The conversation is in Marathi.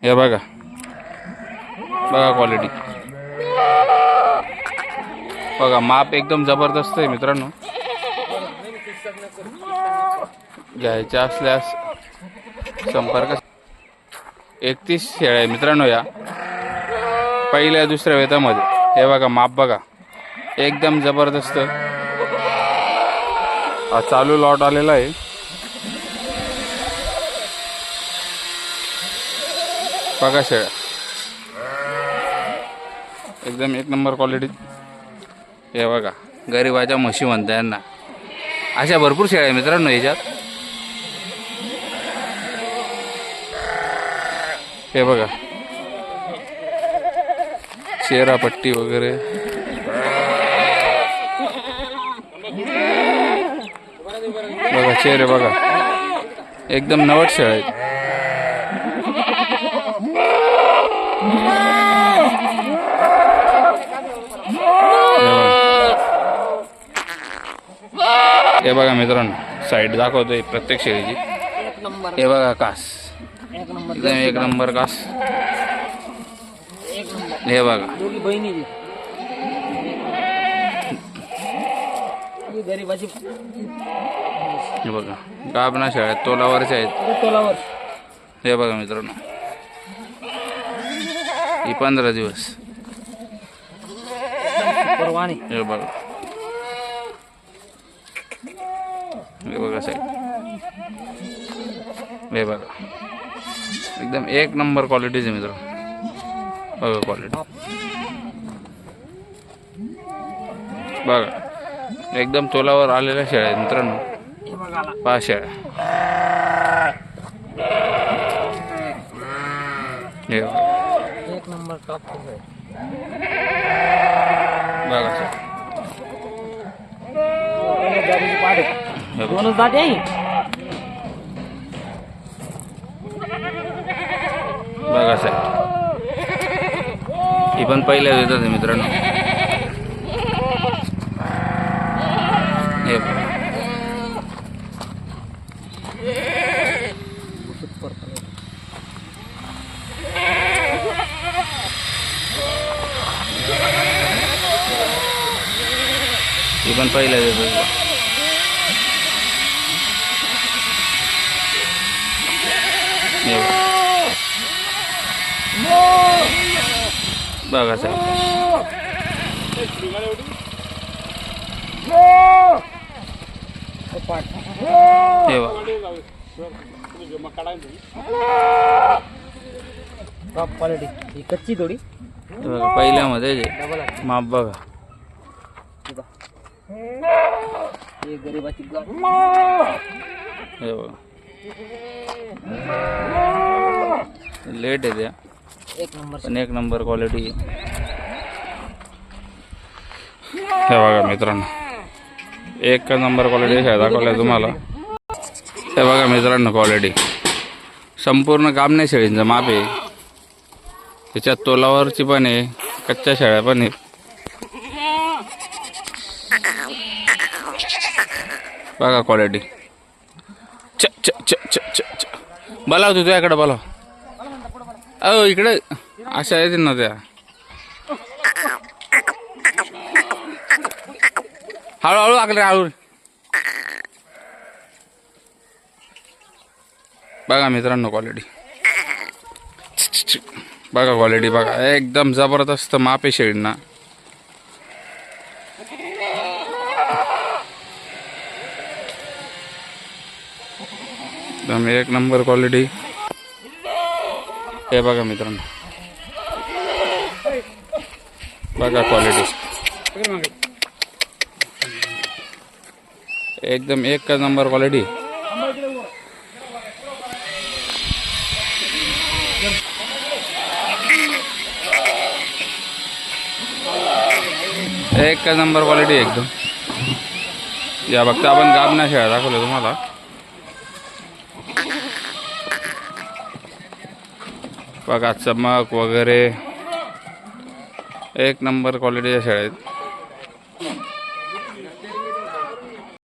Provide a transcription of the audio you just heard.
हे बघा बघा क्वालिटी बघा, माप एकदम जबरदस्त आहे मित्रांनो. घ्यायचे असल्यास संपर्क. 31 शेळ्या आहे मित्रांनो या पहिल्या दुसऱ्या वेतामध्ये. हे बघा माप बघा एकदम जबरदस्त. हा चालू लॉट आलेला आहे. बघा शेळ्या एकदम एक नंबर क्वालिटी. हे बघा गरिबाच्या म्हशी म्हणता यांना. अशा भरपूर शेळ्या आहे मित्रांनो याच्यात. हे बघा चेहरा पट्टी वगैरे. बघा चेहरे बघा एकदम नवट शेळ्या आहेत. हे बघा मित्रांनो साईड दाखवतोय प्रत्येक शेळीची. हे बघा कास एकदम एक नंबर कास. हे बघा हे बघा गाभणा शेळ्या तोलावरच्या आहेत. हे बघा मित्रांनो ही 15 दिवस. हे बघा हे बघा साहेब. हे बघा एकदम एक नंबर क्वालिटीचे मित्रांनो. बघा क्वालिटी बघा एकदम तोलावर आलेल्या शेळ्या आहेत मित्रांनो. 5 शेळ्या. हे एक नंबर टॉप बघा साहेब. दोनच जाते आहे. बघा साहेब ही पण पहिल्या येतात मित्रांनो. हे बघा ही पण पहिल्या येतात. बघा साहेब हे बघा टॉप क्वालिटी. ही कच्ची थोडी. हे बघा पहिल्यामध्ये माप बघा. हे गरीबाची गाठ. हे बघा लेट आहे त्या एक नंबर पण एक नंबर क्वालिटी. हे बघा मित्रांनो एक नंबर क्वालिटी दाखवल्या तुम्हाला. हे बघा मित्रांनो क्वालिटी संपूर्ण गाभण्या शेळींचं माप आहे. त्याच्यात तोलावरची पण आहे कच्च्या शेळ्या पण आहेत. बघा क्वालिटी. च च च च च च बोलाव तू तुझ्याकडे बोलाव. अहो इकडे अशा येतील ना त्या. हळूहळू आकले हळू. बघा मित्रांनो क्वालिटी. बघा क्वालिटी बघा एकदम जबरदस्त माप आहे शेळींना. एकदम एक नंबर क्वालिटी. हे बघा मित्रांनो बघा क्वालिटी एकदम एक नंबर क्वालिटी. एक नंबर क्वालिटी एकदम. या बघता आपण गाभण्या शेळ्या दाखवल्या तुम्हाला. बघा चमक वगैरे एक नंबर क्वालिटीच्या शेळ्या आहेत.